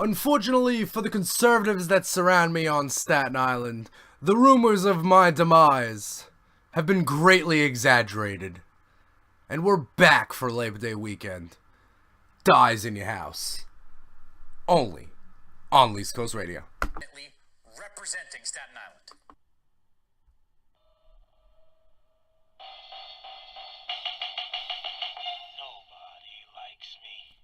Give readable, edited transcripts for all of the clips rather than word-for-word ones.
Unfortunately for the conservatives that surround me on Staten Island, the rumors of my demise have been greatly exaggerated. And we're back for Labor Day weekend. Dyze in your house. Only on East Coast Radio. Representing Staten Island. Nobody likes me.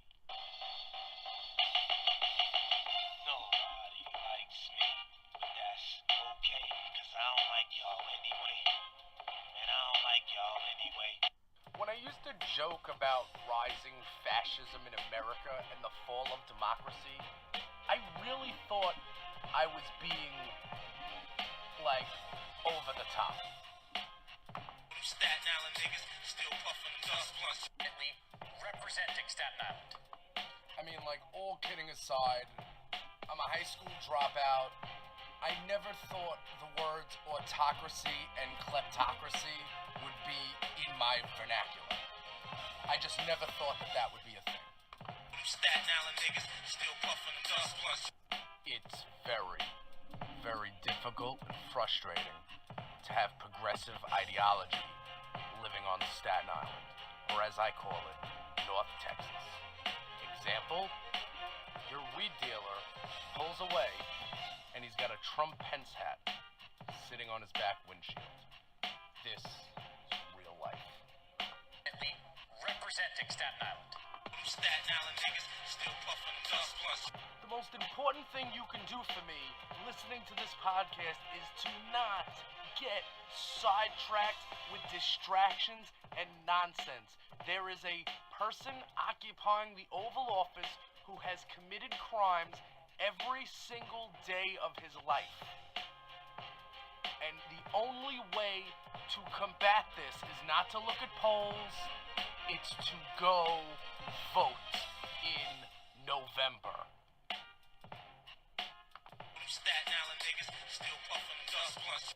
Nobody likes me. But that's okay, cause I don't like y'all anyway. Man, I don't like y'all anyway. When I used to joke about rising fascism in America and the fall of democracy, I really thought I was being, over the top. Staten Island niggas still puffing dust blunts. Representing Staten Island. I mean, all kidding aside, I'm a high school dropout. I never thought the words autocracy and kleptocracy would be in my vernacular. I just never thought that would be a thing. Staten Island niggas still puffing dust blunts. It's very, very difficult and frustrating to have progressive ideology living on Staten Island, or as I call it, North Texas. Example, your weed dealer pulls away and he's got a Trump Pence hat sitting on his back windshield. This is real life. Representing Staten Island. Staten Island niggas still puffing dust blunts. The most important thing you can do for me listening to this podcast is to not get sidetracked with distractions and nonsense. There is a person occupying the Oval Office who has committed crimes every single day of his life. And the only way to combat this is not to look at polls, it's to go vote in November. Staten Island niggas still puffing dust blunts.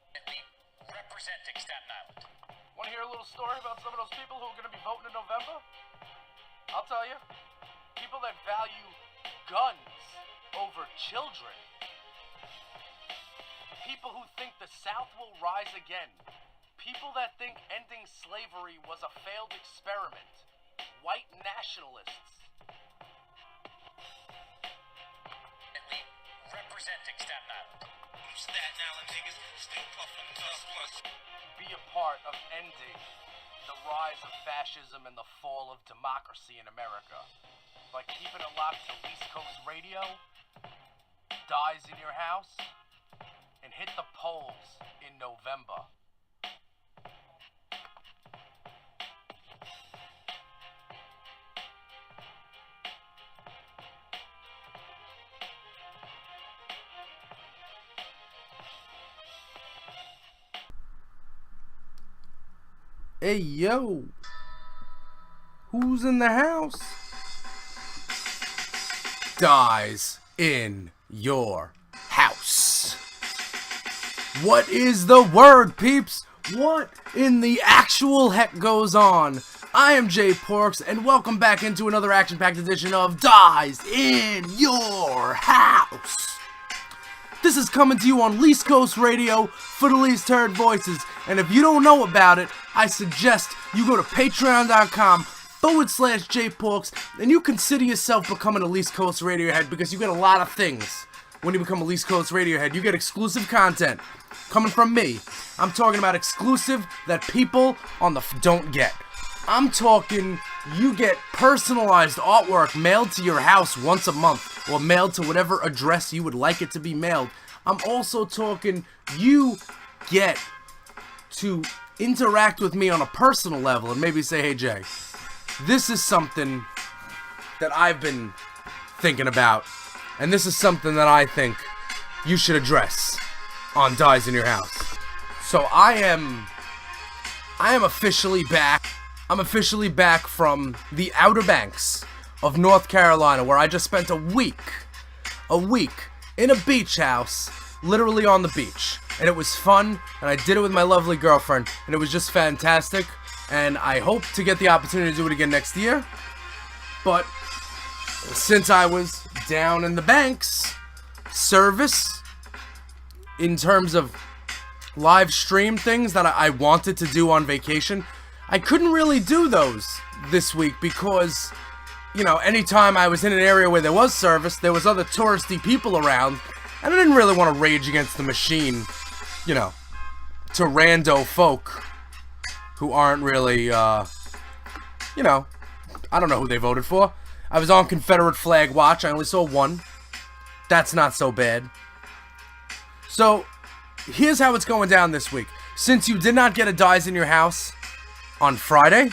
Representing Staten Island. Want to hear a little story about some of those people who are going to be voting in November? I'll tell you. People that value guns over children. People who think the South will rise again. People that think ending slavery was a failed experiment. White nationalists. Representing Staten Island. Staten Island niggas still puffing dust blunts. Be a part of ending the rise of fascism and the fall of democracy in America by keeping it locked to East Coast Radio, Dyze in your house, and hit the polls in November. Hey, yo. Who's in the house? Dyze in your house. What is the word, peeps? What in the actual heck goes on? I am Jay Porks, and welcome back into another action-packed edition of Dyze in your house. This is coming to you on East Coast Radio for the least heard voices. And if you don't know about it, I suggest you go to patreon.com/JPorks and you consider yourself becoming a East Coast Radiohead, because you get a lot of things when you become a East Coast Radiohead. You get exclusive content coming from me. I'm talking about exclusive that people on the don't get. I'm talking you get personalized artwork mailed to your house once a month, or mailed to whatever address you would like it to be mailed. I'm also talking you get to interact with me on a personal level and maybe say, hey Jay, this is something that I've been thinking about, and this is something that I think you should address on Dyze in your house. So I am officially back. I'm officially back from the Outer Banks of North Carolina, where I just spent a week in a beach house, literally on the beach. And it was fun, and I did it with my lovely girlfriend, and it was just fantastic, and I hope to get the opportunity to do it again next year. But since I was down in the banks, service in terms of live stream things that I wanted to do on vacation, I couldn't really do those this week because, you know, anytime I was in an area where there was service, there was other touristy people around, and I didn't really want to rage against the machine, you know, to rando folk who aren't really, you know, I don't know who they voted for. I was on Confederate flag watch. I only saw one. That's not so bad. So, here's how it's going down this week. Since you did not get a Dyze in your house on Friday,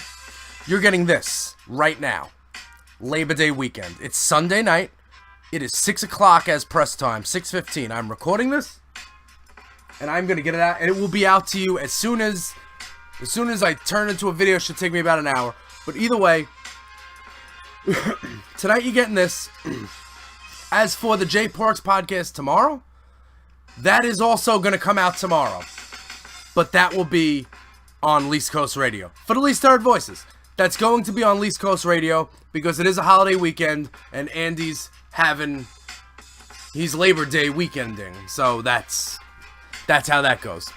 you're getting this right now. Labor Day weekend. It's Sunday night. It is 6 o'clock as press time. 6:15. I'm recording this, and I'm going to get it out, and it will be out to you as soon as I turn it into a video. It should take me about an hour. But either way, tonight you're getting this. As for the J Parks podcast tomorrow, that is also going to come out tomorrow. But that will be on Least Coast Radio. For the least heard voices, that's going to be on Least Coast Radio because it is a holiday weekend and Andy's he's Labor Day weekending. So that's how that goes.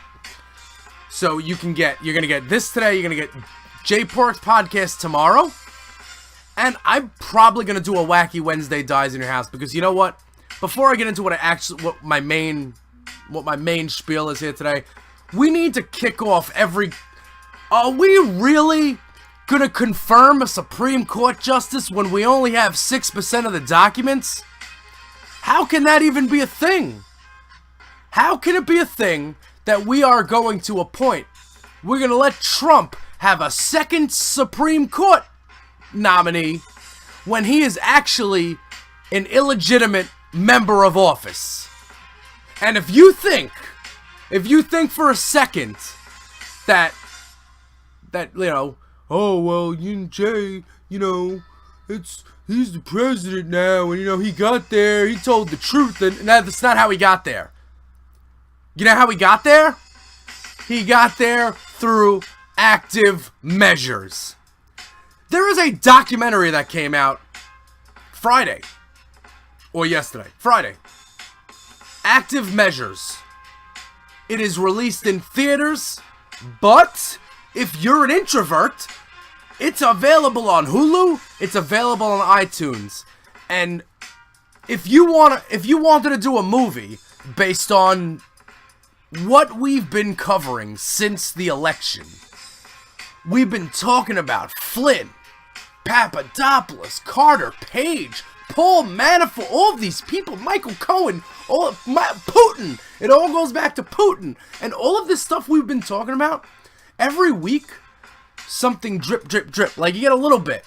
So you're going to get this today, you're going to get J Parks podcast tomorrow. And I'm probably going to do a Wacky Wednesday Dyze in your house because you know what? Before I get into what my main spiel is here today, we need to kick off are we really going to confirm a Supreme Court justice when we only have 6% of the documents? How can that even be a thing? How can it be a thing that we are going to appoint? We're going to let Trump have a second Supreme Court nominee when he is actually an illegitimate member of office. And if you think for a second that you know, oh well, Jay, you know, he's the president now, and you know he got there, he told the truth, and that's not how he got there. You know how he got there? He got there through active measures. There is a documentary that came out Friday. Or yesterday. Friday. Active Measures. It is released in theaters, but if you're an introvert, it's available on Hulu, it's available on iTunes. And if you wanted to do a movie based on what we've been covering since the election, we've been talking about Flynn, Papadopoulos, Carter Page, Paul Manafort, all of these people, Michael Cohen, Putin. It all goes back to Putin. And all of this stuff we've been talking about, every week, something drip, drip, drip. Like, you get a little bit.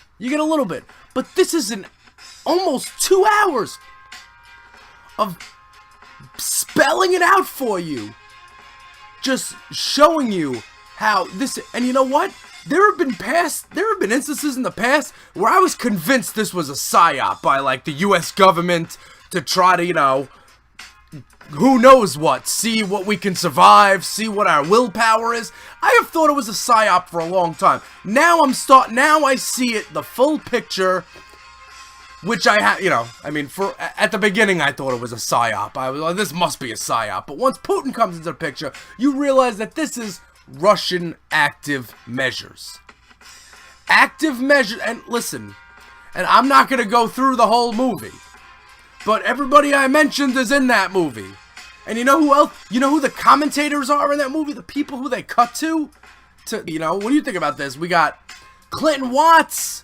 But this is almost 2 hours of spelling it out for you. Just showing you how this, and you know what? There have been instances in the past where I was convinced this was a psyop by, like, the U.S. government to try to, you know, who knows what, see what we can survive, see what our willpower is. I have thought it was a psyop for a long time. Now I see it, the full picture, which I have, you know, I mean, at the beginning I thought it was a psyop. I was like, this must be a psyop. But once Putin comes into the picture, you realize that this is Russian active measures. Active measures, and listen, and I'm not going to go through the whole movie, but everybody I mentioned is in that movie. And you know who else? You know who the commentators are in that movie? The people who they cut to, you know, what do you think about this? We got Clinton Watts.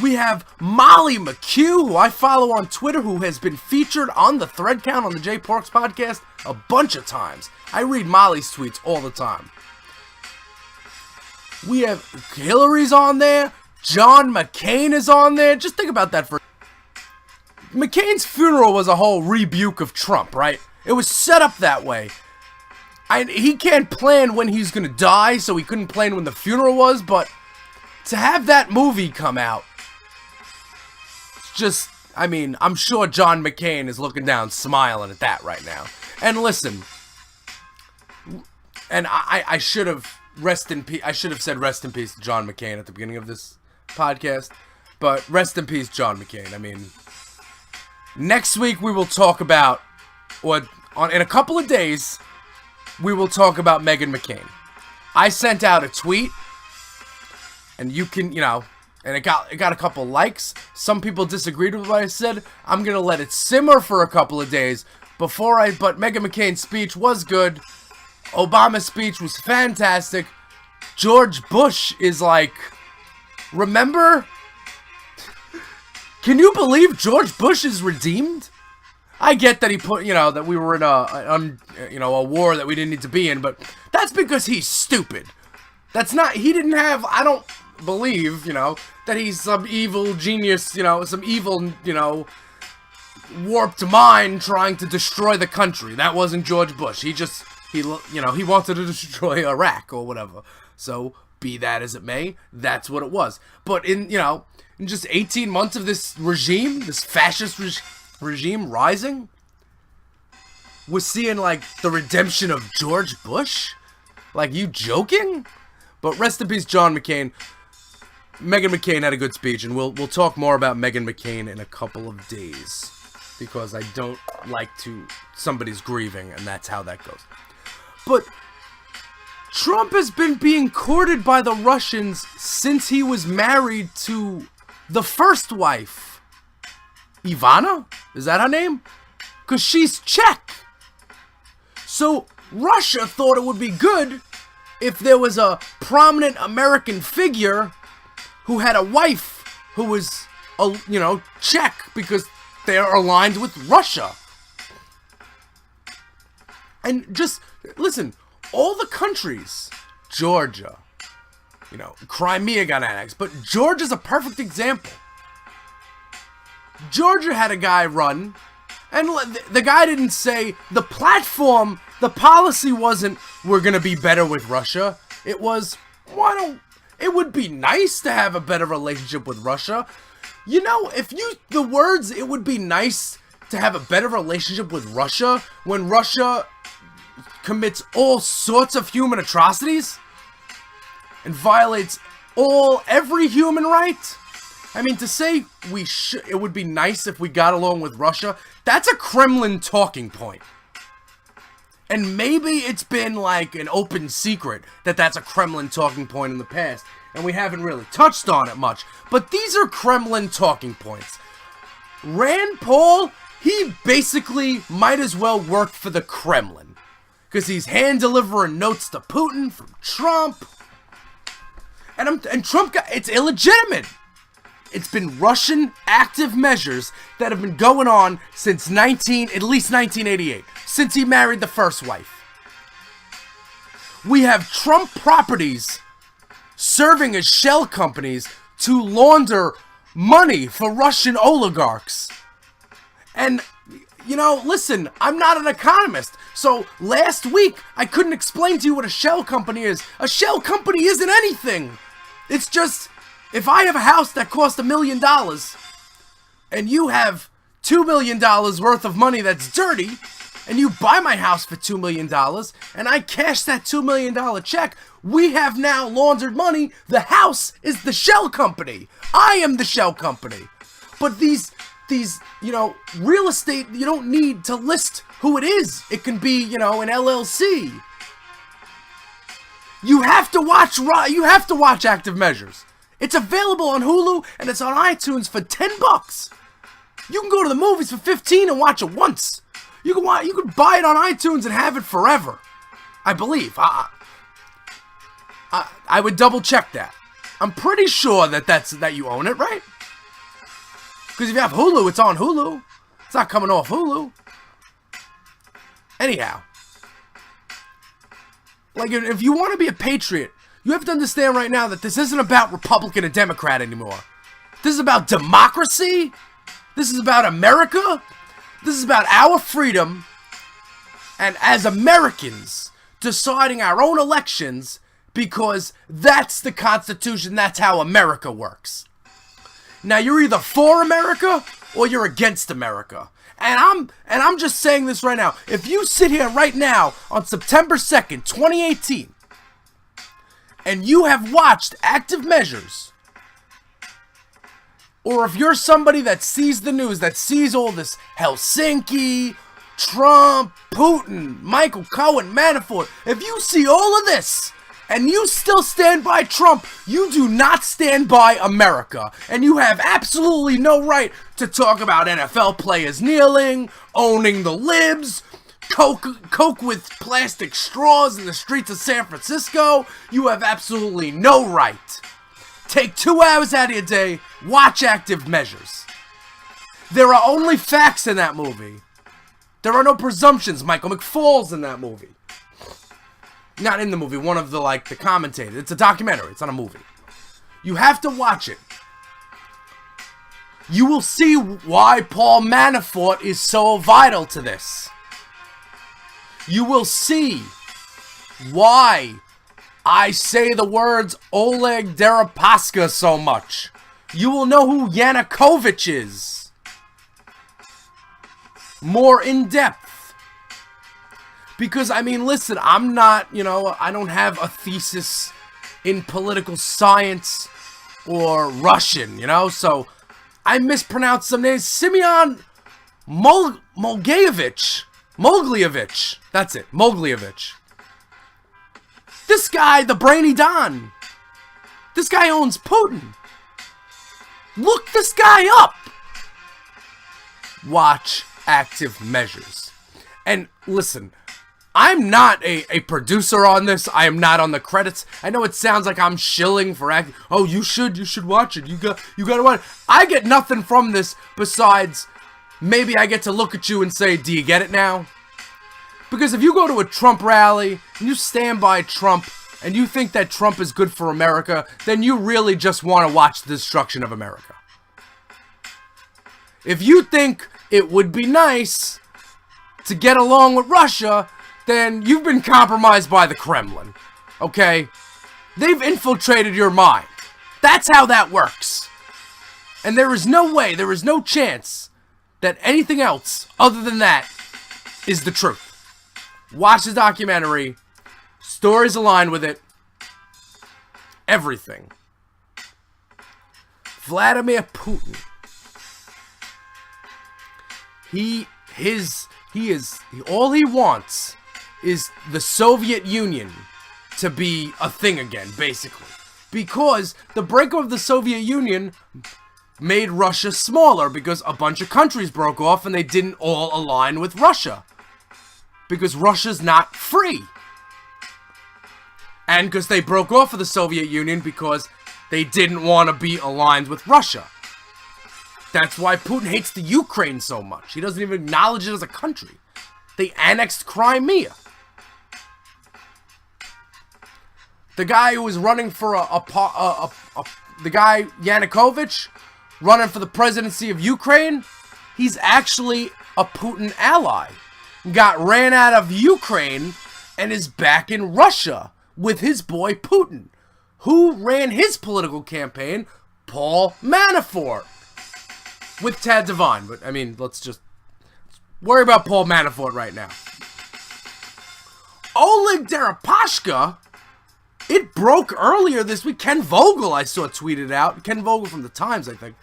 We have Molly McHugh, who I follow on Twitter, who has been featured on the thread count on the J Parks podcast a bunch of times. I read Molly's tweets all the time. We have Hillary's on there. John McCain is on there. Just think about that for... McCain's funeral was a whole rebuke of Trump, right? It was set up that way. He can't plan when he's gonna die, so he couldn't plan when the funeral was, but to have that movie come out, just, I mean, I'm sure John McCain is looking down, smiling at that right now. And listen, and I should have said rest in peace to John McCain at the beginning of this podcast, But rest in peace, John McCain. I mean, next week we will talk about, in a couple of days, we will talk about Meghan McCain. I sent out a tweet, and you can, and it got a couple likes. Some people disagreed with what I said. I'm gonna let it simmer for a couple of days but Meghan McCain's speech was good. Obama's speech was fantastic. George Bush is like, remember? Can you believe George Bush is redeemed? I get that he put, that we were in a war that we didn't need to be in, but that's because he's stupid. He didn't have, I don't believe, that he's some evil genius, some evil, warped mind trying to destroy the country. That wasn't George Bush. He wanted to destroy Iraq or whatever. So, be that as it may, that's what it was. But in just 18 months of this regime, this fascist regime rising, we're seeing, the redemption of George Bush? You joking? But rest in peace, John McCain. Meghan McCain had a good speech, and we'll talk more about Meghan McCain in a couple of days. Because I don't like somebody's grieving, and that's how that goes. But Trump has been being courted by the Russians since he was married to the first wife. Ivana? Is that her name? Because she's Czech. So Russia thought it would be good if there was a prominent American figure who had a wife who was, Czech, because they're aligned with Russia. And just, listen, all the countries, Georgia, Crimea got annexed, but Georgia's a perfect example. Georgia had a guy run, and the guy didn't say, the policy wasn't, we're gonna be better with Russia. It was, it would be nice to have a better relationship with Russia. It would be nice to have a better relationship with Russia when Russia commits all sorts of human atrocities and violates every human right. I mean, to say it would be nice if we got along with Russia, that's a Kremlin talking point. And maybe it's been an open secret that that's a Kremlin talking point in the past, and we haven't really touched on it much. But these are Kremlin talking points. Rand Paul, he basically might as well work for the Kremlin. Because he's hand-delivering notes to Putin from Trump. And Trump it's illegitimate. It's been Russian active measures that have been going on since at least 1988. Since he married the first wife. We have Trump properties serving as shell companies to launder money for Russian oligarchs. And, listen, I'm not an economist. So last week, I couldn't explain to you what a shell company is. A shell company isn't anything. It's just, if I have a house that costs $1 million, and you have $2 million worth of money that's dirty, and you buy my house for $2 million, and I cash that $2 million check, we have now laundered money. The house is the shell company. I am the shell company. But these real estate, you don't need to list who it is. It can be, an LLC. You have to watch Active Measures. It's available on Hulu, and it's on iTunes for $10. You can go to the movies for $15 and watch it once. You can buy it on iTunes and have it forever. I believe. I would double check that. I'm pretty sure that you own it, right? Because if you have Hulu, it's on Hulu. It's not coming off Hulu. Anyhow. If you want to be a patriot, you have to understand right now that this isn't about Republican and Democrat anymore. This is about democracy. This is about America. This is about our freedom. And as Americans, deciding our own elections, because that's the Constitution, that's how America works. Now, you're either for America or you're against America. And I'm just saying this right now. If you sit here right now on September 2nd, 2018, and you have watched Active Measures, or if you're somebody that sees the news, that sees all this Helsinki, Trump, Putin, Michael Cohen, Manafort, if you see all of this and you still stand by Trump, you do not stand by America. And you have absolutely no right to talk about NFL players kneeling, owning the libs, Coke with plastic straws in the streets of San Francisco. You have absolutely no right. Take 2 hours out of your day, watch Active Measures. There are only facts in that movie. There are no presumptions. Michael McFall's in that movie. Not in the movie, one of the commentators. It's a documentary, it's not a movie. You have to watch it. You will see why Paul Manafort is so vital to this. You will see why I say the words Oleg Deripaska so much. You will know who Yanukovych is. More in depth. Because, I mean, listen, I'm not, I don't have a thesis in political science or Russian, so I mispronounced some names. Simeon Moglievich. That's it, Moglievich. This guy, the brainy Don. This guy owns Putin. Look this guy up. Watch Active Measures. And listen, I'm not a producer on this. I am not on the credits. I know it sounds like I'm shilling for acting. Oh, you should watch it. You gotta watch it. I get nothing from this besides maybe I get to look at you and say, do you get it now? Because if you go to a Trump rally and you stand by Trump and you think that Trump is good for America, then you really just want to watch the destruction of America. If you think it would be nice to get along with Russia, then you've been compromised by the Kremlin, okay? They've infiltrated your mind. That's how that works. And there is no way, there is no chance that anything else other than that is the truth. Watch the documentary. Stories aligned with it. Everything. Vladimir Putin. All he wants is the Soviet Union to be a thing again, basically. Because the breakup of the Soviet Union made Russia smaller because a bunch of countries broke off and they didn't all align with Russia. Because Russia's not free. And because they broke off of the Soviet Union because they didn't want to be aligned with Russia. That's why Putin hates the Ukraine so much. He doesn't even acknowledge it as a country. They annexed Crimea. The guy who was running for the guy Yanukovych, running for the presidency of Ukraine, he's actually a Putin ally. Got ran out of Ukraine and is back in Russia with his boy Putin. Who ran his political campaign? Paul Manafort. With Tad Devine. But, I mean, let's just worry about Paul Manafort right now. Oleg Deripaska, it broke earlier this week. Ken Vogel, I saw tweeted out. Ken Vogel from the Times, I think.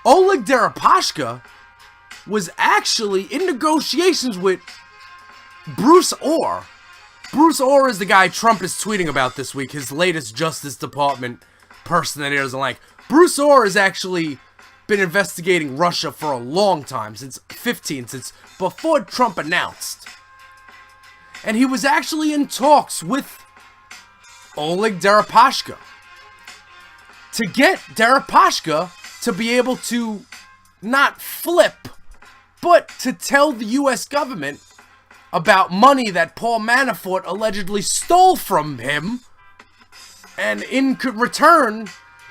Oleg Deripaska was actually in negotiations with Bruce Orr. Bruce Orr is the guy Trump is tweeting about this week, his latest Justice Department person that he doesn't like. Bruce Orr has actually been investigating Russia for a long time, since before Trump announced. And he was actually in talks with Oleg Deripaska to get Deripaska to be able to not flip, but to tell the U.S. government about money that Paul Manafort allegedly stole from him, and in return,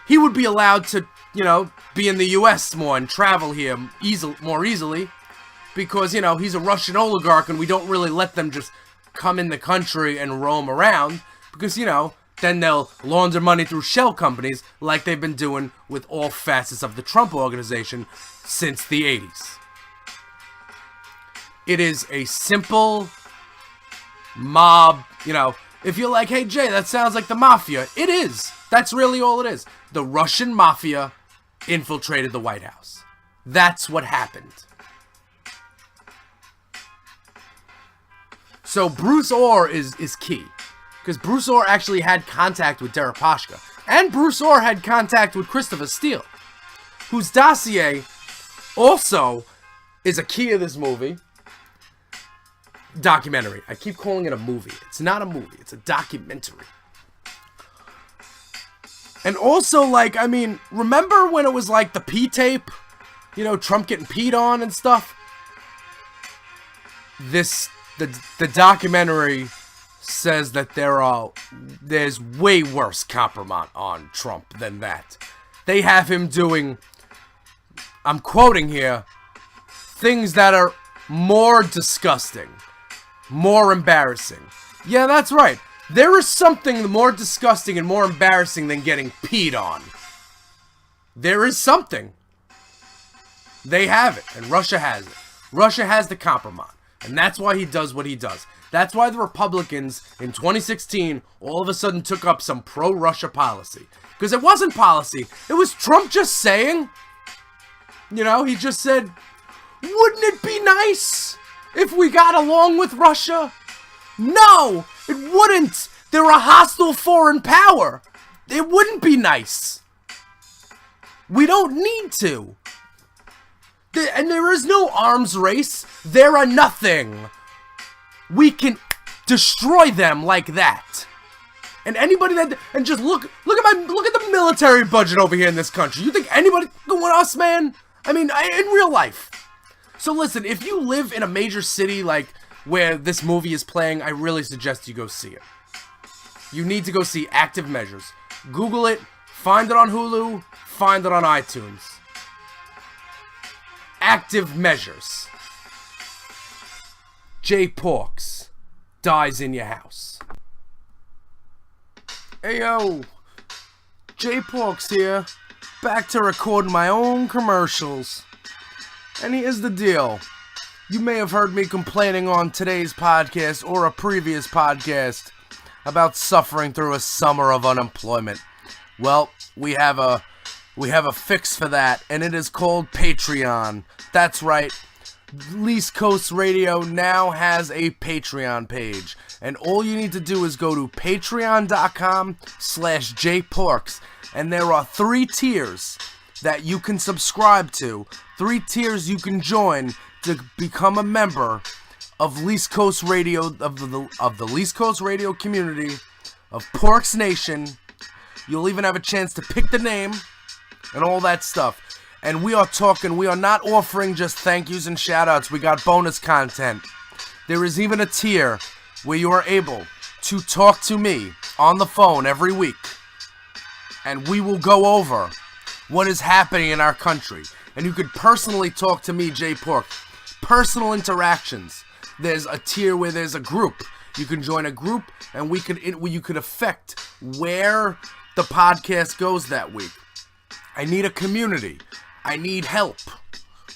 he would be allowed to, be in the U.S. more and travel here more easily, because, he's a Russian oligarch and we don't really let them just come in the country and roam around, because, then they'll launder money through shell companies like they've been doing with all facets of the Trump organization since the 80s. It is a simple mob, if you're like, hey Jay, that sounds like the mafia. It is. That's really all it is. The Russian mafia infiltrated the White House. That's what happened. So Bruce Orr is key. Because Bruce Orr actually had contact with Deripaska. And Bruce Orr had contact with Christopher Steele, whose dossier also is a key of this movie. Documentary. I keep calling it a movie. It's not a movie. It's a documentary. And also, like, I mean, remember when it was like the P-tape? You know, Trump getting peed on and stuff? The documentary says that there's way worse compromise on Trump than that. They have him doing, I'm quoting here, things that are more disgusting, more embarrassing. Yeah, that's right. There is something more disgusting and more embarrassing than getting peed on. There is something. They have it, and Russia has it. Russia has the compromise, and that's why he does what he does. That's why the Republicans in 2016 all of a sudden took up some pro-Russia policy. Because it wasn't policy. It was Trump just saying, you know, he just said, wouldn't it be nice if we got along with Russia? No, it wouldn't. They're a hostile foreign power. It wouldn't be nice. We don't need to. And there is no arms race. They're a nothing. We can destroy them like that. And anybody that, and just look at the military budget over here in this country. You think anybody going us, man? I mean, in real life. So listen, if you live in a major city like where this movie is playing, I really suggest you go see it. You need to go see Active Measures. Google it, find it on Hulu, find it on iTunes. Active Measures. J Porks. Dyze in your house. Hey yo, J Porks here. Back to recording my own commercials. And here's the deal. You may have heard me complaining on today's podcast or a previous podcast about suffering through a summer of unemployment. Well, we have a fix for that, and it is called Patreon. That's right. East Coast Radio now has a Patreon page, and all you need to do is go to patreon.com/jporks, and there are 3 tiers that you can subscribe to, 3 tiers you can join to become a member of East Coast Radio, of the East Coast Radio community, of Porks Nation. You'll even have a chance to pick the name and all that stuff. And we are not offering just thank yous and shout outs. We got bonus content. There is even a tier where you are able to talk to me on the phone every week. And we will go over what is happening in our country. And you could personally talk to me, J Pork. Personal interactions. There's a tier where there's a group. You can join a group, and you could affect where the podcast goes that week. I need a community. I need help.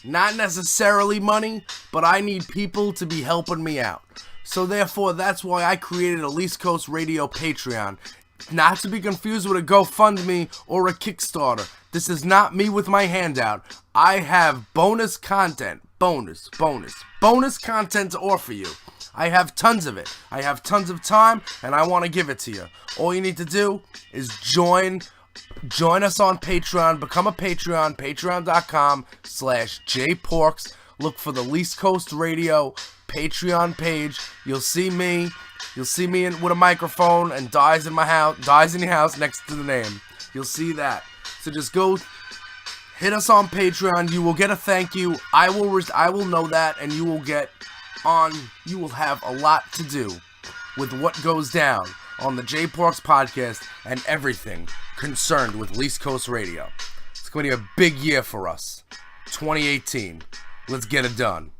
Not necessarily money, but I need people to be helping me out. So therefore, that's why I created a East Coast Radio Patreon. Not to be confused with a GoFundMe or a Kickstarter. This is not me with my handout. I have bonus content. Bonus content to offer you. I have tons of it. I have tons of time, and I want to give it to you. All you need to do is join us on Patreon. Become a Patreon. Patreon.com/jporks. Look for the East Coast Radio Patreon page. You'll see me. You'll see me with a microphone and Dyze in my house. Dyze in your house next to the name. You'll see that. So just go hit us on Patreon. You will get a thank you. I will know that, and you will have a lot to do with what goes down on the J Porks podcast and everything concerned with East Coast Radio. It's going to be a big year for us. 2018. Let's get it done.